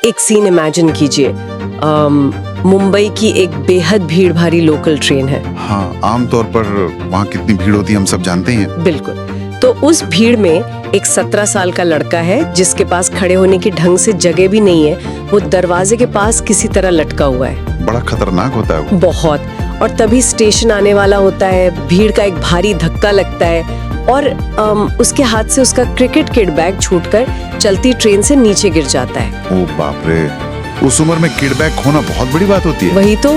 एक scene imagine कीजिए, मुंबई की एक बेहद भीड़ भारी लोकल ट्रेन है। हाँ, आमतौर पर वहाँ कितनी भीड़ होती है हम सब जानते हैं। बिल्कुल। तो उस भीड़ में एक 17 साल का लड़का है जिसके पास खड़े होने की ढंग से जगह भी नहीं है। वो दरवाजे के पास किसी तरह लटका हुआ है। बड़ा खतरनाक होता है वो। बहुत। और तभी स्टेशन आने वाला होता है, भीड़ का एक भारी धक्का लगता है और उसके हाथ से उसका क्रिकेट किट बैग छूटकर चलती ट्रेन से नीचे गिर जाता है। ओ बाप रे, उस उम्र में किड बैग खोना बहुत बड़ी बात होती है। वही तो।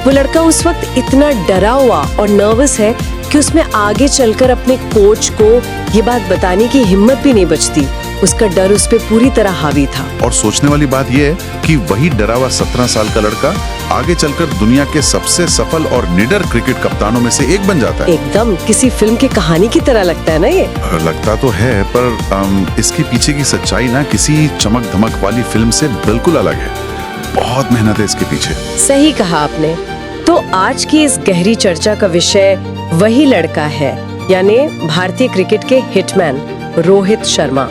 वो लड़का उस वक्त इतना डरा हुआ और नर्वस है कि उसमें आगे चलकर अपने कोच को ये बात बताने की हिम्मत भी नहीं बचती। उसका डर उस पे पूरी तरह हावी था। और सोचने वाली बात यह है कि वही डरा हुआ 17 साल का लड़का आगे चलकर दुनिया के सबसे सफल और निडर क्रिकेट कप्तानों में से एक बन जाता है। एकदम किसी फिल्म की कहानी की तरह लगता है ना ये। लगता तो है, पर इसके पीछे की सच्चाई ना किसी चमक धमक वाली फिल्म से बिल्कुल अलग है। बहुत मेहनत है इसके पीछे। सही कहा आपने। तो आज की इस गहरी चर्चा का विषय वही लड़का है, यानी भारतीय क्रिकेट के हिटमैन रोहित शर्मा।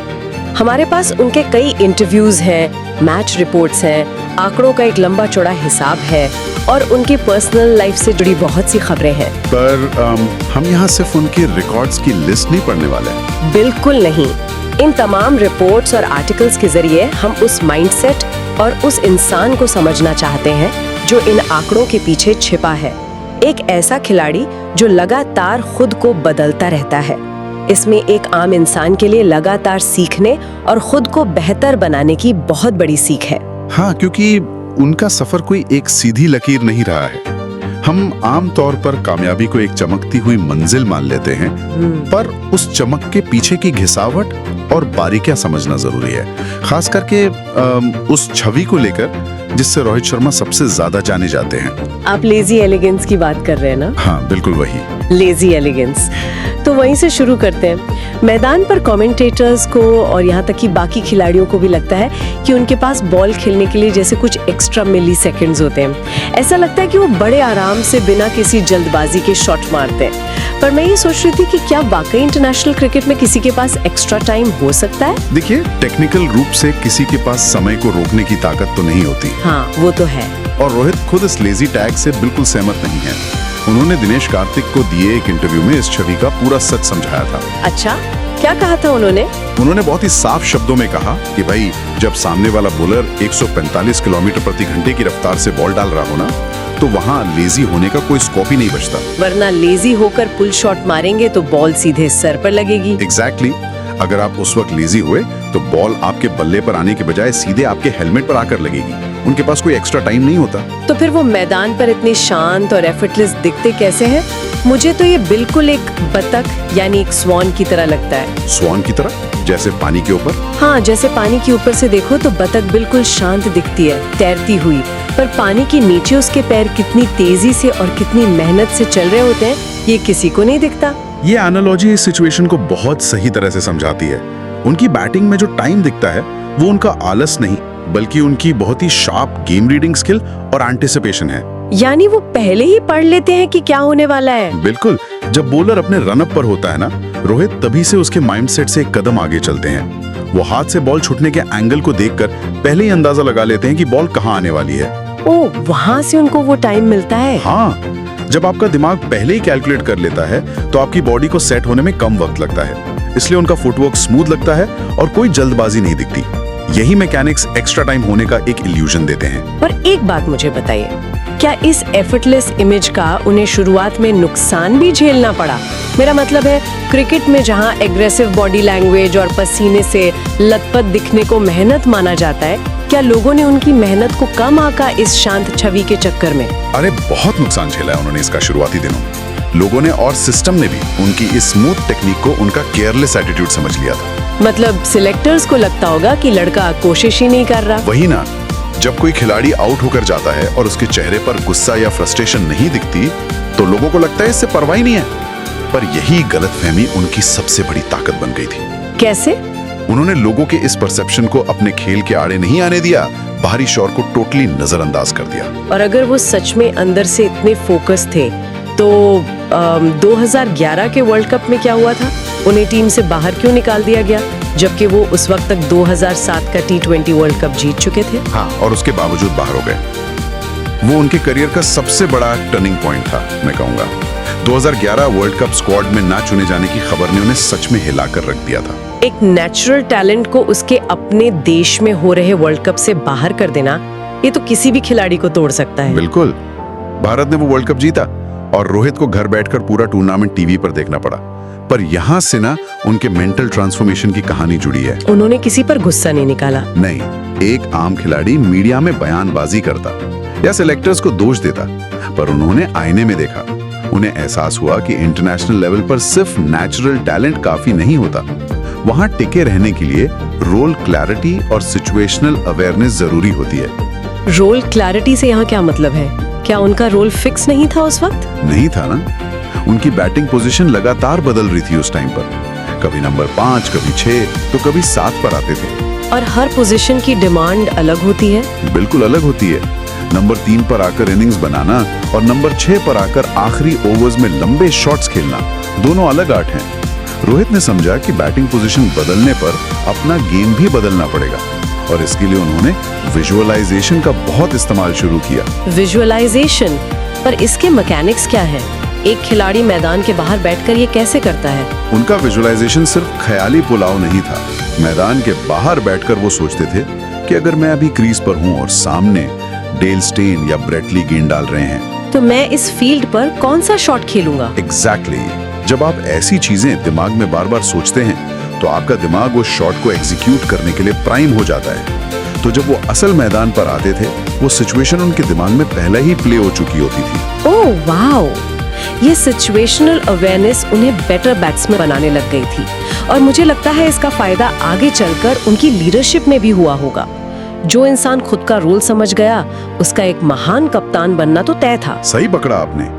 हमारे पास उनके कई इंटरव्यूज हैं, मैच रिपोर्ट्स हैं, आंकड़ों का एक लंबा चौड़ा हिसाब है और उनकी पर्सनल लाइफ से जुड़ी बहुत सी खबरें हैं। पर हम यहाँ सिर्फ उनके रिकॉर्ड्स की लिस्ट नहीं पढ़ने वाले हैं। बिल्कुल नहीं। इन तमाम रिपोर्ट्स और आर्टिकल्स के जरिए हम उस माइंडसेट और उस इंसान को समझना चाहते हैं जो इन आंकड़ों के पीछे छिपा है। एक ऐसा खिलाड़ी जो लगातार खुद को बदलता रहता है। इसमें एक आम इंसान के लिए लगातार सीखने और खुद को बेहतर बनाने की बहुत बड़ी सीख है। हाँ, क्योंकि उनका सफर कोई एक सीधी लकीर नहीं रहा है। हम आम तौर पर कामयाबी को एक चमकती हुई मंजिल मान लेते हैं, पर उस चमक के पीछे की घिसावट और बारीकियां समझना जरूरी है। खास करके उस छवि को लेकर जिससे रोहित शर्मा सबसे ज्यादा जाने जाते हैं। आप लेजी एलिगेंस की बात कर रहे हैं ना? हाँ, बिल्कुल वही। Lazy elegance. तो वहीं से शुरू करते हैं। मैदान पर कमेंटेटर्स को और यहाँ तक कि बाकी खिलाड़ियों को भी लगता है कि उनके पास बॉल खेलने के लिए जैसे कुछ एक्स्ट्रा मिली सेकेंड्स होते हैं। ऐसा लगता है कि वो बड़े आराम से बिना किसी जल्दबाजी के शॉट मारते हैं। पर मैं ये सोच रही थी कि क्या वाकई इंटरनेशनल क्रिकेट में किसी के पास एक्स्ट्रा टाइम हो सकता है? देखिए, टेक्निकल रूप से किसी के पास समय को रोकने की ताकत तो नहीं होती। हाँ, वो तो है। और रोहित खुद इस लेजी टैग से बिल्कुल सहमत नहीं है। उन्होंने दिनेश कार्तिक को दिए एक इंटरव्यू में इस छवि का पूरा सच समझाया था। अच्छा, क्या कहा था उन्होंने? उन्होंने बहुत ही साफ शब्दों में कहा कि भाई, जब सामने वाला बॉलर 145 किलोमीटर प्रति घंटे की रफ्तार से बॉल डाल रहा हो ना, तो वहाँ लेजी होने का कोई स्कोप ही नहीं बचता। वरना लेजी होकर पुल शॉट मारेंगे तो बॉल सीधे सर पर लगेगी। एग्जैक्टली। अगर आप उस वक्त लेजी हुए तो बॉल आपके बल्ले पर आने के बजाय सीधे आपके हेलमेट पर आकर लगेगी। उनके पास कोई एक्स्ट्रा टाइम नहीं होता। तो फिर वो मैदान पर इतने शांत और एफर्टलेस दिखते कैसे हैं? मुझे तो ये बिल्कुल एक बतख यानी एक स्वान की तरह लगता है। स्वान की तरह? जैसे पानी के ऊपर? हाँ, जैसे पानी के ऊपर से देखो तो बतख बिल्कुल शांत दिखती है, तैरती हुई। पर पानी के नीचे उसके पैर कितनी तेजी से और कितनी मेहनत से चल रहे होते हैं, ये किसी को नहीं दिखता। ये एनालॉजी इस सिचुएशन को बहुत सही तरह से समझाती है। उनकी बैटिंग में जो टाइम दिखता है वो उनका आलस नहीं, बल्कि उनकी बहुत ही शार्प गेम रीडिंग स्किल और एंटिसिपेशन है। यानी वो पहले ही पढ़ लेते हैं कि क्या होने वाला है। बिल्कुल। जब बॉलर अपने रन अप पर होता है ना, रोहित तभी से उसके माइंडसेट से एक कदम आगे चलते हैं। वो हाथ से बॉल छूटने के एंगल को देखकर पहले ही अंदाजा लगा लेते हैं कि बॉल कहाँ आने वाली है। ओह, वहाँ से उनको वो टाइम मिलता है। हाँ, जब आपका दिमाग पहले ही कैलकुलेट कर लेता है तो आपकी बॉडी को सेट होने में कम वक्त लगता है। इसलिए उनका फुटवर्क स्मूथ लगता है और कोई जल्दबाजी नहीं दिखती। यही मैकेनिक्स एक्स्ट्रा टाइम होने का एक इल्यूजन देते हैं। पर एक बात मुझे बताइए, क्या इस एफर्टलेस इमेज का उन्हें शुरुआत में नुकसान भी झेलना पड़ा? मेरा मतलब है, क्रिकेट में जहां एग्रेसिव बॉडी लैंग्वेज और पसीने से लथपथ दिखने को मेहनत माना जाता है, क्या लोगों ने उनकी मेहनत को कम आंका इस शांत छवि के चक्कर में? अरे बहुत नुकसान झेला है उन्होंने इसका शुरुआती दिनों में। लोगों ने और सिस्टम ने भी उनकी इस स्मूथ टेक्निक को उनका केयरलेस एटीट्यूड समझ लिया था। मतलब सिलेक्टर्स को लगता होगा कि लड़का कोशिश ही नहीं कर रहा। वही ना, जब कोई खिलाड़ी आउट होकर जाता है और उसके चेहरे पर गुस्सा या फ्रस्ट्रेशन नहीं दिखती, तो लोगों को लगता है इससे परवाह ही नहीं है। पर यही गलतफहमी उनकी सबसे बड़ी ताकत बन गई थी। कैसे? उन्होंने लोगों के इस परसेप्शन को अपने खेल के आड़े नहीं आने दिया, बाहरी शोर को टोटली नजरअंदाज कर दिया। और अगर वो सच में अंदर से इतने फोकस थे, तो 2011 के वर्ल्ड कप में क्या हुआ था? उन्हें टीम से बाहर क्यों निकाल दिया गया, जबकि वो उस वक्त तक 2007 का T20 वर्ल्ड कप जीत चुके थे? हाँ, और उसके बावजूद बाहर हो गए। वो उनके करियर का सबसे बड़ा टर्निंग पॉइंट था, मैं कहूंगा। 2011 वर्ल्ड कप स्क्वाड में ना चुने जाने की खबर ने उन्हें सच में हिलाकर रख दिया था। एक नेचुरल टैलेंट को उसके अपने देश में हो रहे वर्ल्ड कप से बाहर कर देना, ये तो किसी भी खिलाड़ी को तोड़ सकता है। बिल्कुल। भारत ने वो वर्ल्ड कप जीता और रोहित को घर बैठकर पूरा टूर्नामेंट टीवी पर देखना पड़ा। पर यहाँ से ना उनके मेंटल ट्रांसफॉर्मेशन की कहानी जुड़ी है। उन्होंने किसी पर गुस्सा नहीं निकाला। नहीं, एक आम खिलाड़ी मीडिया में बयानबाजी करता या सिलेक्टर्स को दोष देता, पर उन्होंने आईने में देखा। उन्हें एहसास हुआ कि इंटरनेशनल लेवल पर सिर्फ नेचुरल टैलेंट काफी नहीं होता। वहां टिके रहने के लिए रोल क्लैरिटी और सिचुएशनल अवेयरनेस जरूरी होती है। रोल क्लैरिटी से यहाँ क्या मतलब है? क्या उनका रोल फिक्स नहीं था उस वक्त? नहीं था ना। उनकी बैटिंग पोजीशन लगातार बदल रही थी उस टाइम पर। कभी नंबर 5, कभी 6, तो कभी 7 पर आते थे। और हर पोजीशन की डिमांड अलग होती है। बिल्कुल अलग होती है। नंबर 3 पर आकर इनिंग्स बनाना और नंबर 6 पर आकर आखिरी ओवर्स में लंबे शॉट्स खेलना, दोनों अलग आर्ट हैं। रोहित ने समझा कि बैटिंग पोजीशन बदलने पर अपना गेम भी बदलना पड़ेगा और इसके लिए उन्होंने विजुअलाइजेशन का बहुत इस्तेमाल शुरू किया। विजुअलाइजेशन? पर इसके मैकेनिक्स क्या है? एक खिलाड़ी मैदान के बाहर बैठकर ये कैसे करता है? उनका विजुअलाइजेशन सिर्फ ख्याली पुलाव नहीं था। मैदान के बाहर बैठकर वो सोचते थे कि अगर मैं अभी क्रीज पर हूँ और सामने डेल स्टेन या ब्रेटली गेंद डाल रहे हैं, तो मैं इस फील्ड पर कौन सा शॉट खेलूंगा? एग्जैक्टली। जब आप ऐसी चीजें दिमाग में बार बार सोचते हैं तो आपका दिमाग उस शॉट को एग्जीक्यूट करने के लिए प्राइम हो जाता है। तो जब वो असल मैदान पर आते थे, वो सिचुएशन उनके दिमाग में पहले ही प्ले हो चुकी होती थी। ओह वाओ, ये सिचुएशनल अवेयरनेस उन्हें बेटर बैट्समैन बनाने लग गई थी और मुझे लगता है इसका फायदा आगे चलकर उनकी लीडरशिप में भी हुआ होगा। जो इंसान खुद का रोल समझ गया, उसका एक महान कप्तान बनना तो तय था। सही पकड़ा आपने।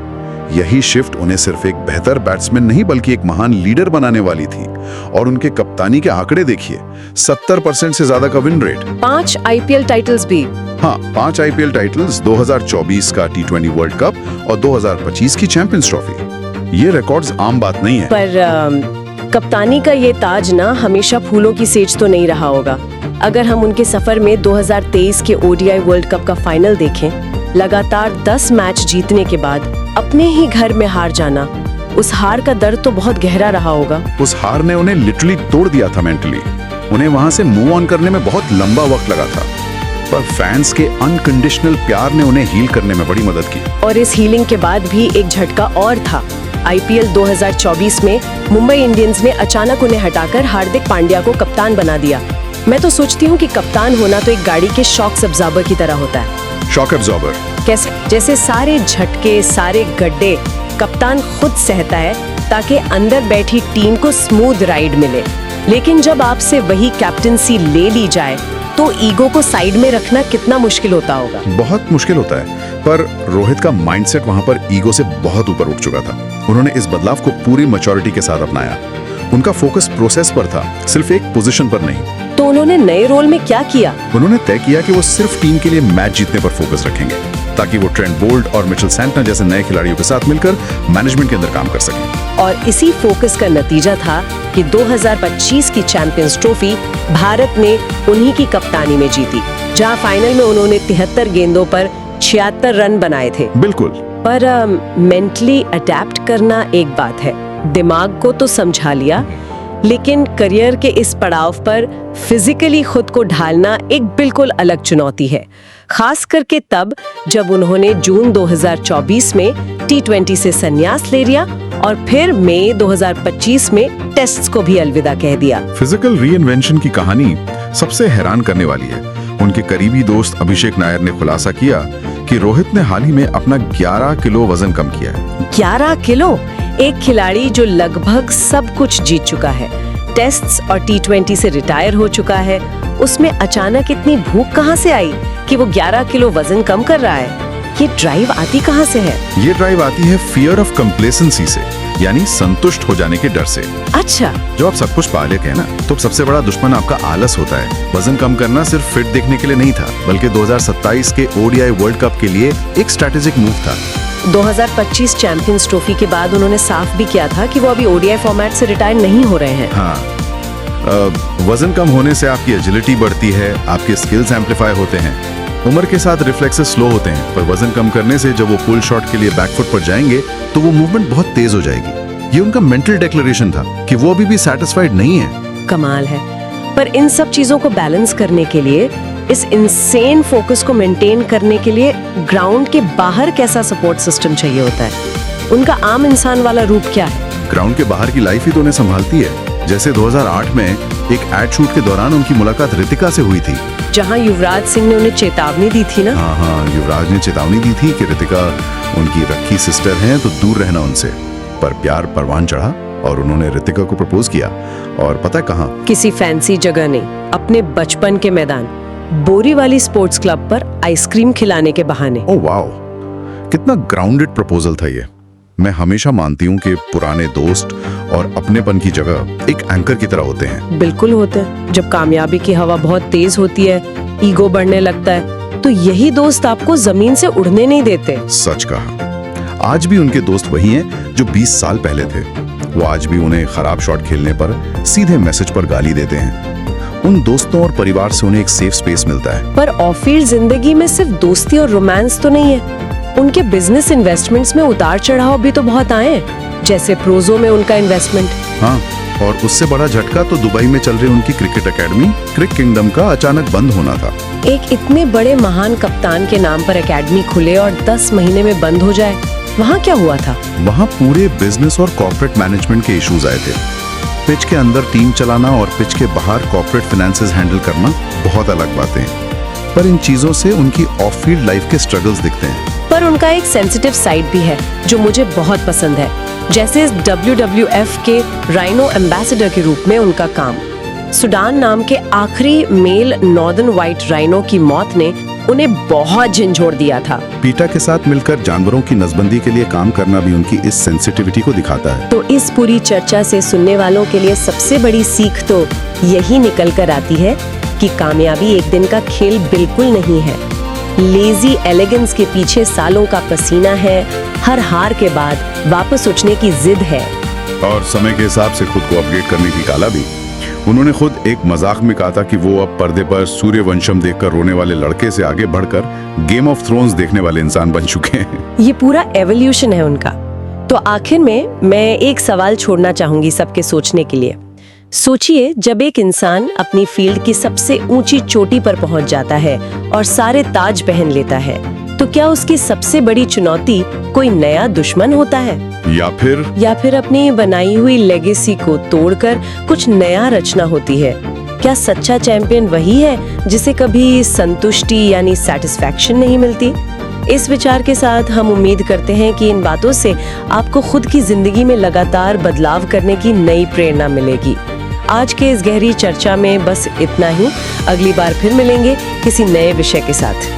यही शिफ्ट उन्हें सिर्फ एक बेहतर बैट्समैन नहीं बल्कि एक महान लीडर बनाने वाली थी। और उनके कप्तानी के आंकड़े देखिए, 70% से ज्यादा का विन रेट, 5 IPL टाइटल्स भी। हाँ, 5 IPL टाइटल्स, 2024 का T20 वर्ल्ड कप और 2025 की चैंपियंस ट्रॉफी। ये रिकॉर्ड्स आम बात नहीं है। पर कप्तानी का ये ताज ना हमेशा फूलों की सेज तो नहीं रहा होगा। अगर हम उनके सफर में 2023 के ODI वर्ल्ड कप का फाइनल देखें, लगातार 10 मैच जीतने के बाद अपने ही घर में हार जाना, उस हार का दर्द तो बहुत गहरा रहा होगा। उस हार ने उन्हें लिटरली तोड़ दिया था मेंटली। उन्हें वहां से मूव ऑन करने में बहुत लंबा वक्त लगा था, पर फैंस के अनकंडीशनल प्यार ने उन्हें हील करने में बड़ी मदद की। और इस हीलिंग के बाद भी एक झटका और था। IPL 2024 में मुंबई इंडियंस ने अचानक उन्हें हटाकर हार्दिक पांड्या को कप्तान बना दिया। मैं तो सोचती हूँ कि कप्तान होना तो एक गाड़ी के शॉक एब्जॉर्बर की तरह होता है। शॉक एब्जॉर्बर कैसे? जैसे सारे झटके, सारे गड्ढे कप्तान खुद सहता है ताकि अंदर बैठी टीम को स्मूथ राइड मिले। लेकिन जब आपसे वही कैप्टनसी ले ली जाए तो ईगो को साइड में रखना कितना मुश्किल होता होगा। बहुत मुश्किल होता है, पर रोहित का माइंडसेट वहां पर ईगो से बहुत ऊपर उठ चुका था। उन्होंने इस बदलाव को पूरी मैच्योरिटी के साथ अपनाया। उनका फोकस प्रोसेस पर था, सिर्फ एक पोजीशन पर नहीं। तो उन्होंने नए रोल में क्या किया? उन्होंने तय किया कि वो सिर्फ टीम के लिए मैच जीतने पर फोकस रखेंगे, ताकि वो ट्रेंट बोल्ट और मिचेल सैंटनर जैसे नए खिलाड़ियों के साथ मिलकर मैनेजमेंट के अंदर काम कर सकें। और इसी फोकस का नतीजा था कि 2025 की चैंपियंस ट्रॉफी भारत ने उन्हीं की कप्तानी में जीती, जहां फाइनल में उन्होंने 73 गेंदों पर 76 रन बनाए थे। बिल्कुल। पर मेंटली अडेप्ट करना एक बात है, दिमाग को तो समझा लिया, लेकिन करियर के इस पड़ाव पर फिजिकली खुद को ढालना एक बिल्कुल अलग चुनौती है। खास करके तब जब उन्होंने जून 2024 में T20 से संन्यास ले लिया और फिर मई 2025 में टेस्ट्स को भी अलविदा कह दिया। फिजिकल रीइन्वेंशन की कहानी सबसे हैरान करने वाली है। उनके करीबी दोस्त अभिषेक नायर ने खुलासा किया कि रोहित ने हाल ही में अपना 11 किलो वजन कम किया है। 11 किलो? एक खिलाड़ी जो लगभग सब कुछ जीत चुका है, टेस्ट्स और T20 से रिटायर हो चुका है, उसमें अचानक इतनी भूख कहां से आई कि वो 11 किलो वजन कम कर रहा है? ये ड्राइव आती कहां से है? ये ड्राइव आती है फियर ऑफ कंप्लेसेंसी से, यानी संतुष्ट हो जाने के डर से। अच्छा। जब आप सब कुछ पा लेते हैं ना, तो सबसे बड़ा दुश्मन आपका आलस होता है। वजन कम करना सिर्फ फिट देखने के लिए नहीं था, बल्कि 2027 के ODI वर्ल्ड कप के लिए एक स्ट्रैटेजिक मूव था। 2025 चैंपियंस ट्रॉफी के बाद उन्होंने साफ भी किया था कि वो अभी ओडीआई फॉर्मेट से रिटायर नहीं हो रहे हैं। हाँ, वजन कम होने से आपकी एजिलिटी बढ़ती है, आपके स्किल्स एम्पलीफाई होते हैं। उम्र के साथ रिफ्लेक्सेस स्लो होते हैं, पर वजन कम करने से जब वो पुल शॉट के लिए बैकफुट पर जाएंगे तो वो मूवमेंट बहुत तेज हो जाएगी। ये उनका मेंटल डिक्लेरेशन था कि वो अभी भी सेटिस्फाइड नहीं है। कमाल है। पर इन सब चीजों को बैलेंस करने के लिए, इस इनसेन फोकस को मेंटेन करने के लिए ग्राउंड के बाहर कैसा सपोर्ट सिस्टम चाहिए होता है? उनका आम इंसान वाला रूप क्या है? ग्राउंड के बाहर की लाइफ ही तो उन्हें संभालती है। जैसे 2008 में एक एड शूट के दौरान उनकी मुलाकात रितिका से हुई थी, जहां युवराज सिंह ने उन्हें चेतावनी दी थी ना। हाँ, युवराज ने चेतावनी दी थी कि रितिका उनकी रखी सिस्टर हैं तो दूर रहना उनसे। पर प्यार परवान चढ़ा और उन्होंने रितिका को प्रपोज किया, और पता है कहाँ? किसी फैंसी जगह नहीं, अपने बचपन के मैदान बोरीवाली स्पोर्ट्स क्लब पर आइसक्रीम खिलाने के बहाने। ओह वाओ, कितना ग्राउंडेड प्रपोजल था ये। मैं हमेशा मानती हूँ कि पुराने दोस्त और अपनेपन की जगह एक एंकर की तरह होते हैं। बिल्कुल होते हैं। जब कामयाबी की हवा बहुत तेज होती है, ईगो बढ़ने लगता है, तो यही दोस्त आपको जमीन से उड़ने नहीं देते। सच कहा। आज भी उनके दोस्त वही हैं जो 20 साल पहले थे। वो आज भी उन्हें खराब शॉट खेलने पर सीधे मैसेज पर गाली देते हैं। उन दोस्तों और परिवार से उन्हें एक सेफ स्पेस मिलता है। पर ऑफ फील्ड जिंदगी में सिर्फ दोस्ती और रोमांस तो नहीं है। उनके बिजनेस इन्वेस्टमेंट्स में उतार चढ़ाव भी तो बहुत आए हैं, जैसे प्रोजो में उनका इन्वेस्टमेंट। हाँ, और उससे बड़ा झटका तो दुबई में चल रही उनकी क्रिकेट एकेडमी क्रिक किंगडम का अचानक बंद होना था। एक इतने बड़े महान कप्तान के नाम पर एकेडमी खुले और 10 महीने में बंद हो जाए, वहाँ क्या हुआ था? वहाँ पूरे बिजनेस और कॉर्पोरेट मैनेजमेंट के इश्यूज आए थे। पिच के अंदर टीम चलाना और पिच के बाहर कॉर्पोरेट फाइनेंसेस हैंडल करना बहुत अलग बातें हैं। पर इन चीजों से उनकी ऑफ फील्ड लाइफ के स्ट्रगल्स दिखते हैं। पर उनका एक सेंसिटिव साइड भी है जो मुझे बहुत पसंद है, जैसे इस WWF के राइनो एम्बेसडर के रूप में उनका काम। सुडान नाम के आखिरी मेल नॉर्दर्न व्हाइट राइनो की मौत ने उन्हें बहुत झंझोड़ दिया था। पीटा के साथ मिलकर जानवरों की नसबंदी के लिए काम करना भी उनकी इस सेंसिटिविटी को दिखाता है। तो इस पूरी चर्चा से सुनने वालों के लिए सबसे बड़ी सीख तो यही निकल कर आती है कि कामयाबी एक दिन का खेल बिल्कुल नहीं है। लेजी एलिगेंस के पीछे सालों का पसीना है, हर हार के बाद वापस उठने की जिद है, और समय के हिसाब से खुद को अपडेट करने की काला भी। उन्होंने खुद एक मजाक में कहा था कि वो अब पर्दे पर सूर्यवंशम देखकर रोने वाले लड़के से आगे बढ़कर गेम ऑफ थ्रोन्स देखने वाले इंसान बन चुके हैं। ये पूरा एवोल्यूशन है उनका। तो आखिर में मैं एक सवाल छोड़ना चाहूंगी सबके सोचने के लिए। सोचिए, जब एक इंसान अपनी फील्ड की सबसे ऊंची चोटी पर पहुंच जाता है और सारे ताज पहन लेता है, तो क्या उसकी सबसे बड़ी चुनौती कोई नया दुश्मन होता है, या फिर अपनी बनाई हुई लेगेसी को तोड़कर कुछ नया रचना होती है? क्या सच्चा चैंपियन वही है जिसे कभी संतुष्टि यानी सेटिस्फैक्शन नहीं मिलती? इस विचार के साथ हम उम्मीद करते हैं कि इन बातों से आपको खुद की जिंदगी में लगातार बदलाव करने की नई प्रेरणा मिलेगी। आज के इस गहरी चर्चा में बस इतना ही। अगली बार फिर मिलेंगे किसी नए विषय के साथ।